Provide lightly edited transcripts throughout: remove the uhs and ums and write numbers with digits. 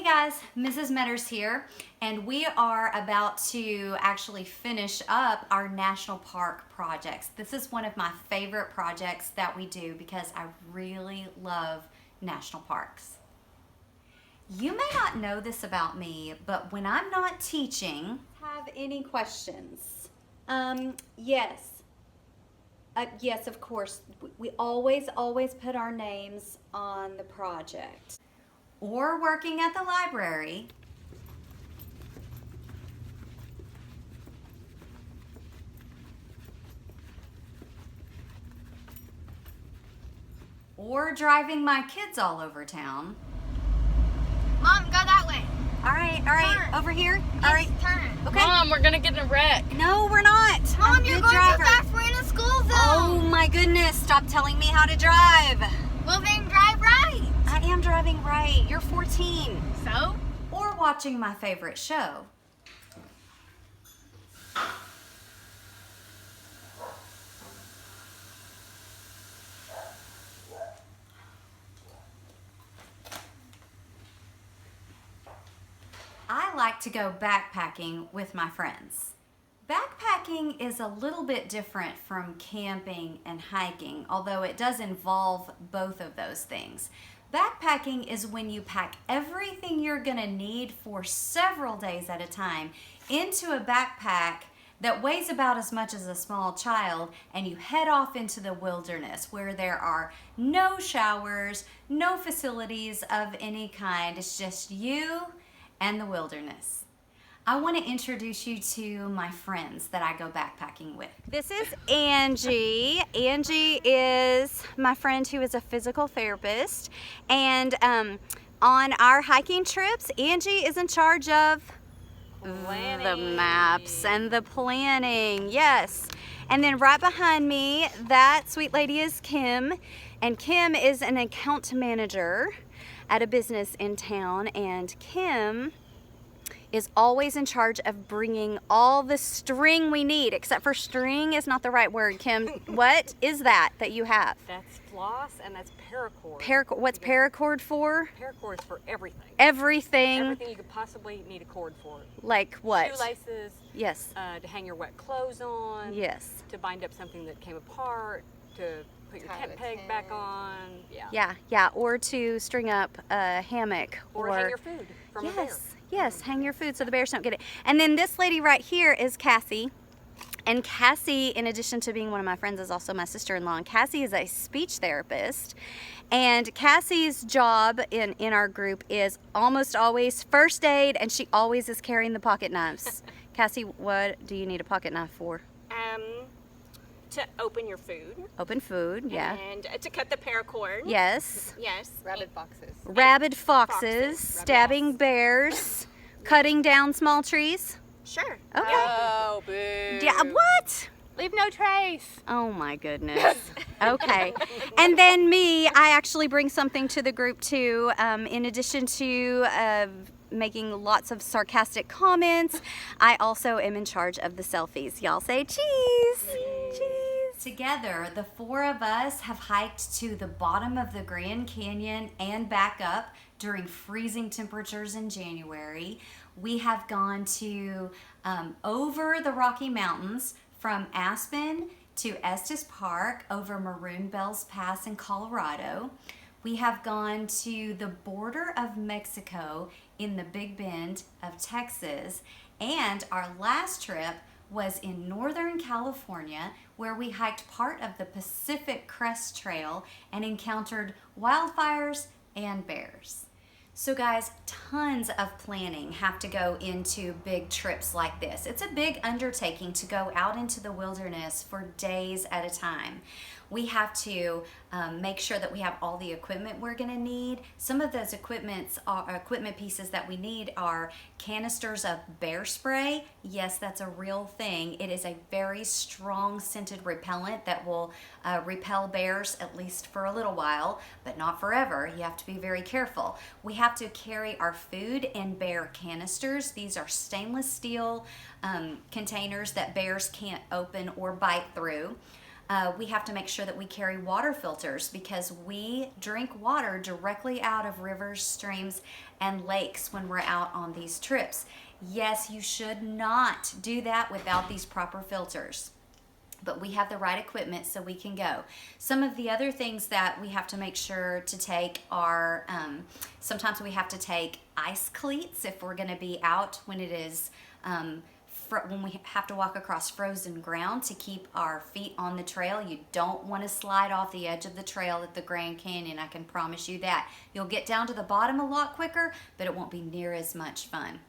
guys, Mrs. Metters here, and we are about to actually finish up our national park projects. This is one of my favorite projects that we do because I really love national parks. You may not know this about me, but when I'm not teaching, have any questions? Yes, of course. We always put our names on the project. Or working at the library, or driving my kids all over town. Mom, go that way. All right, Turn. over here. Yes, All right, turn. okay. Mom, we're gonna get in a wreck. No, we're not. Mom, I'm a you're good going driver. too fast. We're in a school zone. Oh my goodness! Stop telling me how to drive. Well, then drive right. I am driving right. You're 14. So? Or watching my favorite show. I like to go backpacking with my friends. Backpacking is a little bit different from camping and hiking, although it does involve both of those things. Backpacking is when you pack everything you're gonna need for several days at a time into a backpack that weighs about as much as a small child, and you head off into the wilderness where there are no showers, no facilities of any kind. It's just you and the wilderness. I want to introduce you to my friends that I go backpacking with. This is Angie. Angie is my friend who is a physical therapist, and on our hiking trips, Angie is in charge of the maps and the planning. Yes. And then right behind me, that sweet lady is Kim, and Kim is an account manager at a business in town, and Kim is always in charge of bringing all the string we need, except for string is not the right word. Kim, what is that you have? That's floss and that's paracord. What's paracord for? Paracord is for everything. Everything. Everything you could possibly need a cord for. Like what? Shoelaces. Yes. To hang your wet clothes on. Yes. To bind up something that came apart. To put your tent peg back on. Yeah. Or to string up a hammock. Or hang your food from a bear. Yes, hang your food so the bears don't get it. And then this lady right here is Cassie. And Cassie, in addition to being one of my friends, is also my sister-in-law. And Cassie is a speech therapist. And Cassie's job in our group is almost always first aid, and she always is carrying the pocket knives. Cassie, what do you need a pocket knife for? To open your food. Open food, yeah. And to cut the paracord. Yes. Yes. Rabid foxes, stabbing bears, cutting down small trees. Sure. Okay. Oh, boo. Yeah, what? Leave no trace. Oh my goodness. Okay. And then me, I actually bring something to the group too. In addition to making lots of sarcastic comments, I also am in charge of the selfies. Y'all say cheese. Cheese. Together, the four of us have hiked to the bottom of the Grand Canyon and back up during freezing temperatures in January. We have gone to over the Rocky Mountains from Aspen to Estes Park, over Maroon Bells Pass in Colorado. We have gone to the border of Mexico in the Big Bend of Texas, and our last trip was in Northern California, where we hiked part of the Pacific Crest Trail and encountered wildfires and bears. So guys, tons of planning have to go into big trips like this. It's a big undertaking to go out into the wilderness for days at a time. We have to make sure that we have all the equipment we're gonna need. Some of those equipment pieces that we need are canisters of bear spray. Yes, that's a real thing. It is a very strong scented repellent that will repel bears, at least for a little while, but not forever. You have to be very careful. We have to carry our food in bear canisters. These are stainless steel containers that bears can't open or bite through. We have to make sure that we carry water filters because we drink water directly out of rivers, streams, and lakes when we're out on these trips. Yes, you should not do that without these proper filters, but we have the right equipment so we can go. Some of the other things that we have to make sure to take are sometimes we have to take ice cleats if we're going to be out when it is when we have to walk across frozen ground to keep our feet on the trail. You don't want to slide off the edge of the trail at the Grand Canyon, I can promise you that. You'll get down to the bottom a lot quicker, but it won't be near as much fun.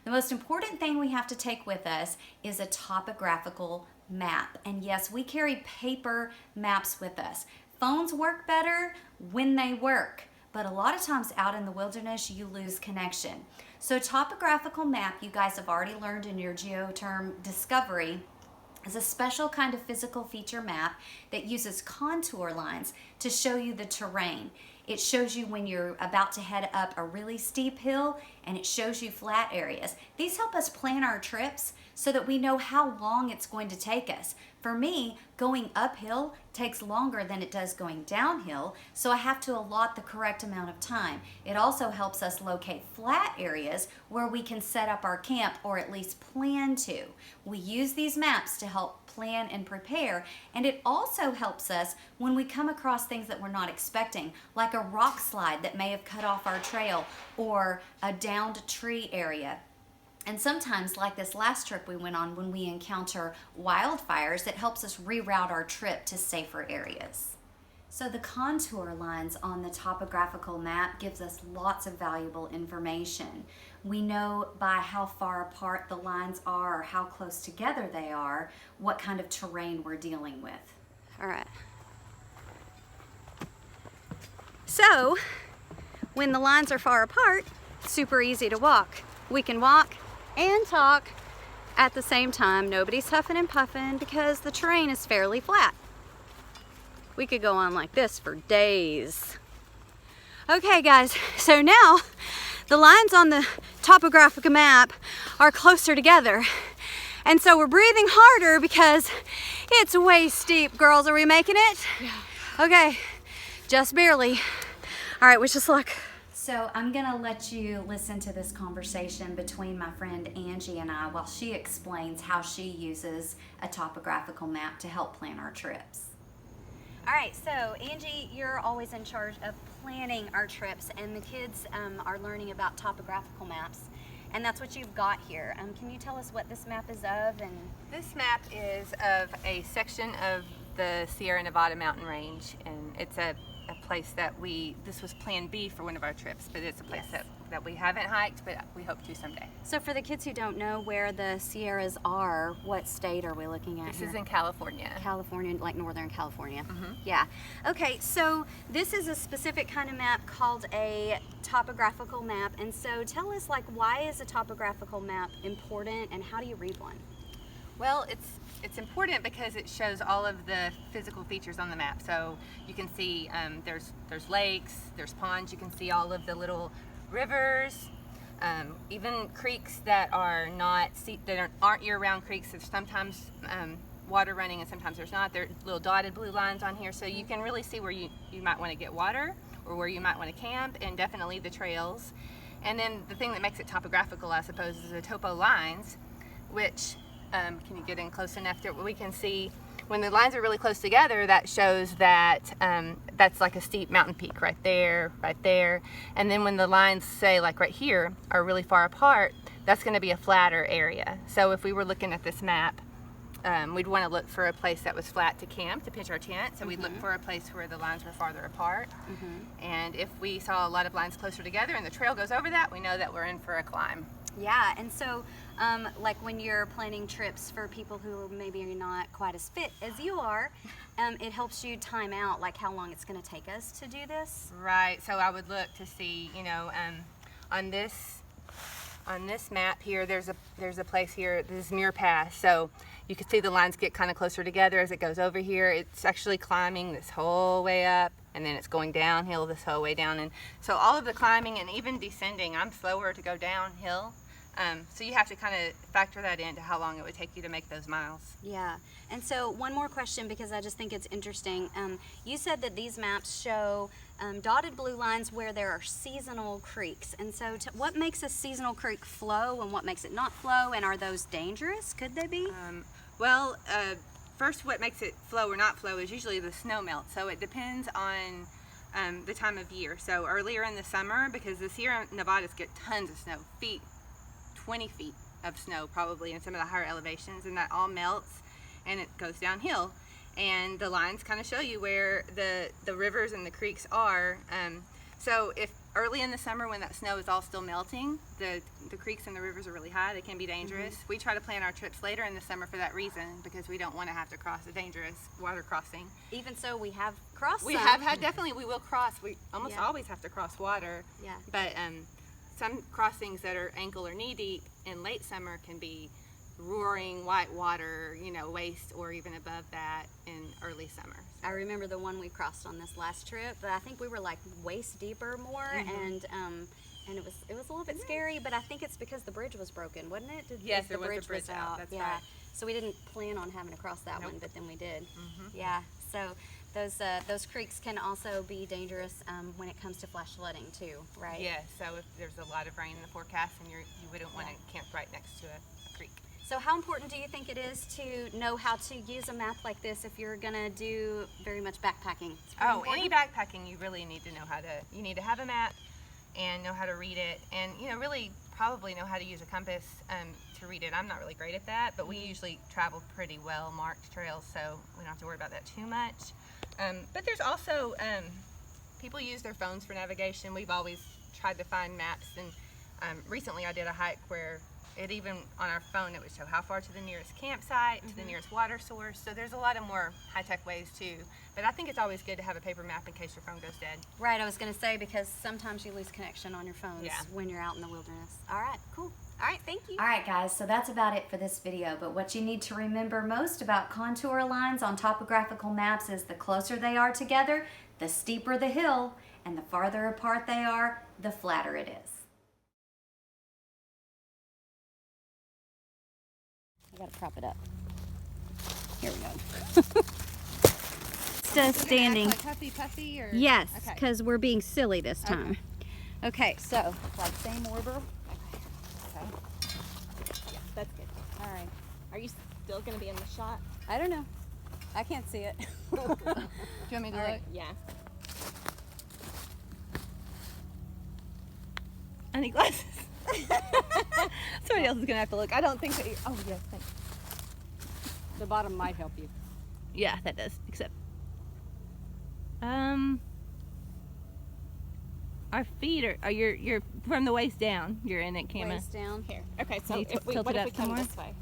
The most important thing we have to take with us is a topographical map. And yes, we carry paper maps with us. Phones work better when they work, but a lot of times out in the wilderness, you lose connection. So topographical map, you guys have already learned in your geoterm discovery, is a special kind of physical feature map that uses contour lines to show you the terrain. It shows you when you're about to head up a really steep hill, and it shows you flat areas. These help us plan our trips so that we know how long it's going to take us. For me, going uphill takes longer than it does going downhill, so I have to allot the correct amount of time. It also helps us locate flat areas where we can set up our camp, or at least plan to. We use these maps to help plan and prepare, and it also helps us when we come across things that we're not expecting, like a rock slide that may have cut off our trail or a downed tree area. And sometimes, like this last trip we went on, when we encounter wildfires, it helps us reroute our trip to safer areas. So the contour lines on the topographical map gives us lots of valuable information. We know by how far apart the lines are or how close together they are, what kind of terrain we're dealing with. All right. So, when the lines are far apart, super easy to walk. We can walk and talk at the same time. Nobody's huffing and puffing because the terrain is fairly flat. We could go on like this for days. Okay guys, so now the lines on the topographical map are closer together. And so we're breathing harder because it's way steep. Girls, are we making it? Yeah. Okay, just barely. All right, wish us luck. So I'm gonna let you listen to this conversation between my friend Angie and I while she explains how she uses a topographical map to help plan our trips. All right, so Angie, you're always in charge of planning our trips, and the kids are learning about topographical maps, and that's what you've got here. Can you tell us what this map is of? And this map is of a section of the Sierra Nevada mountain range, and it's a place that this was plan B for one of our trips, but it's a place that we haven't hiked, but we hope to someday. So for the kids who don't know where the Sierras are, what state are we looking at This here? is in California. California, like Northern California. Mm-hmm. Yeah. Okay, so this is a specific kind of map called a topographical map, and so tell us, like, why is a topographical map important, and how do you read one? Well, it's important because it shows all of the physical features on the map. So you can see there's lakes, there's ponds. You can see all of the little rivers, even creeks that are aren't year-round creeks. There's sometimes water running, and sometimes there's not. There are little dotted blue lines on here, so you can really see where you might want to get water or where you might want to camp, and definitely the trails. And then the thing that makes it topographical, I suppose, is the topo lines, which can you get in close enough that we can see when the lines are really close together? That shows that that's like a steep mountain peak right there. And then when the lines, say like right here, are really far apart, that's going to be a flatter area. So if we were looking at this map, we'd want to look for a place that was flat to camp, to pitch our tent. So we'd look for a place where the lines were farther apart. And if we saw a lot of lines closer together and the trail goes over that, we know that we're in for a climb. Yeah, and so like when you're planning trips for people who maybe are not quite as fit as you are, it helps you time out like how long it's going to take us to do this. Right, so I would look to see, on this map here, there's a place here, this is Muir Pass. So you can see the lines get kind of closer together as it goes over here. It's actually climbing this whole way up, and then it's going downhill this whole way down. And so all of the climbing and even descending, I'm slower to go downhill So you have to kind of factor that into how long it would take you to make those miles. Yeah. And so one more question, because I just think it's interesting. You said that these maps show dotted blue lines where there are seasonal creeks. And so what makes a seasonal creek flow and what makes it not flow? And are those dangerous? Could they be? First, what makes it flow or not flow is usually the snow melt. So it depends on the time of year. So earlier in the summer, because the Sierra Nevadas get tons of snow, 20 feet of snow probably in some of the higher elevations, and that all melts and it goes downhill. And the lines kind of show you where the rivers and the creeks are. So if early in the summer when that snow is all still melting, the creeks and the rivers are really high, they can be dangerous. Mm-hmm. We try to plan our trips later in the summer for that reason, because we don't want to have to cross a dangerous water crossing. Even so, we have crossed We some. have had, definitely, we will cross. We almost always have to cross water. Yeah. But some crossings that are ankle or knee deep in late summer can be roaring white water, waist or even above that in early summer. I remember the one we crossed on this last trip, but I think we were like waist deeper more, and it was a little bit scary, but I think it's because the bridge was broken, wasn't it? Yes, there was a bridge out. That's right. So we didn't plan on having to cross that one, but then we did. Mm-hmm. Yeah. So those creeks can also be dangerous when it comes to flash flooding too, right? Yeah. So if there's a lot of rain in the forecast, and you wouldn't want to camp right next to a creek. So how important do you think it is to know how to use a map like this if you're gonna do very much backpacking? Any backpacking, you really need to know you need to have a map and know how to read it, and really probably know how to use a compass to read it. I'm not really great at that, but we usually travel pretty well marked trails, so we don't have to worry about that too much. But there's also, people use their phones for navigation. We've always tried to find maps, and recently I did a hike where it even on our phone it would show how far to the nearest campsite, to the nearest water source. So there's a lot of more high-tech ways too. But I think it's always good to have a paper map in case your phone goes dead. Right, I was going to say, because sometimes you lose connection on your phones when you're out in the wilderness. All right, cool. All right, thank you. All right, guys, so that's about it for this video. But what you need to remember most about contour lines on topographical maps is the closer they are together, the steeper the hill, and the farther apart they are, the flatter it is. I gotta prop it up. Here we go. Still standing. Like puffy or? Yes, because we're being silly this time. Okay, so like same order. Okay. Yeah, that's good. All right. Are you still going to be in the shot? I don't know. I can't see it. Do you want me to look? Yeah. I need glasses. Somebody else is gonna have to look. I don't think that. Oh yes, thanks. The bottom might help you. Yeah, that does. Except, our feet are you're from the waist down. You're in it, Kama. Waist down. Here. Okay, so Can you if we, tilt what it if up we come some more? this way?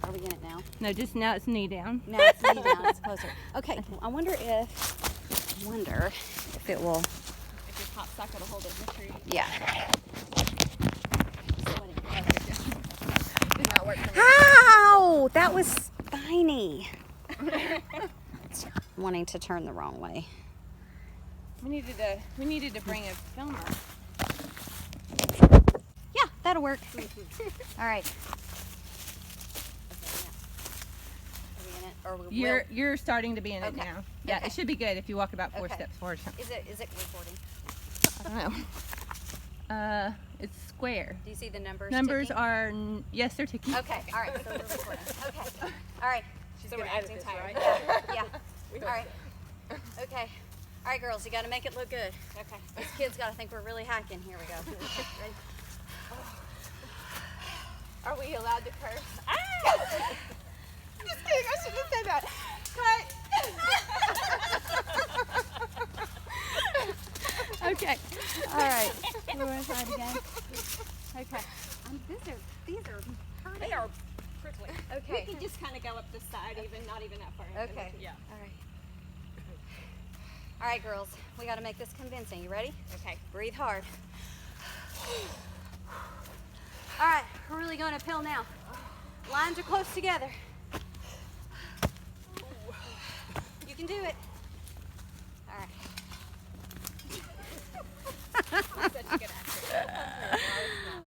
Are we in it now? No, just now it's knee down. No, it's knee down. It's closer. Okay. Well, I wonder if it will. If your top socket will hold it in the tree. Yeah. Did not work for me. Ow! That was spiny. Wanting to turn the wrong way. We needed to bring a filmer. Yeah, that'll work. All right. Or You're starting to be in it Okay. now. Yeah, Okay. it should be good if you walk about 4 Okay. steps forward. Is it recording? I don't know. It's square. Do you see the numbers? Numbers ticking? are yes, they're ticking. Okay. All right. So we're recording. Okay. All right. So we're acting tired. Yeah. All right. Okay. All right, girls. You got to make it look good. Okay. These kids got to think we're really hiking. Here we go. Ready? Are we allowed to curse? Ah! Just kidding. I shouldn't have said that. Cut. Okay. All right. We want to try it again. Okay. These are hurting. They are prickly. Okay. We can just kind of go up the side, even not even that far. Okay. Yeah. All right. All right, girls. We got to make this convincing. You ready? Okay. Breathe hard. All right. We're really going uphill now. Lines are close together. You can do it.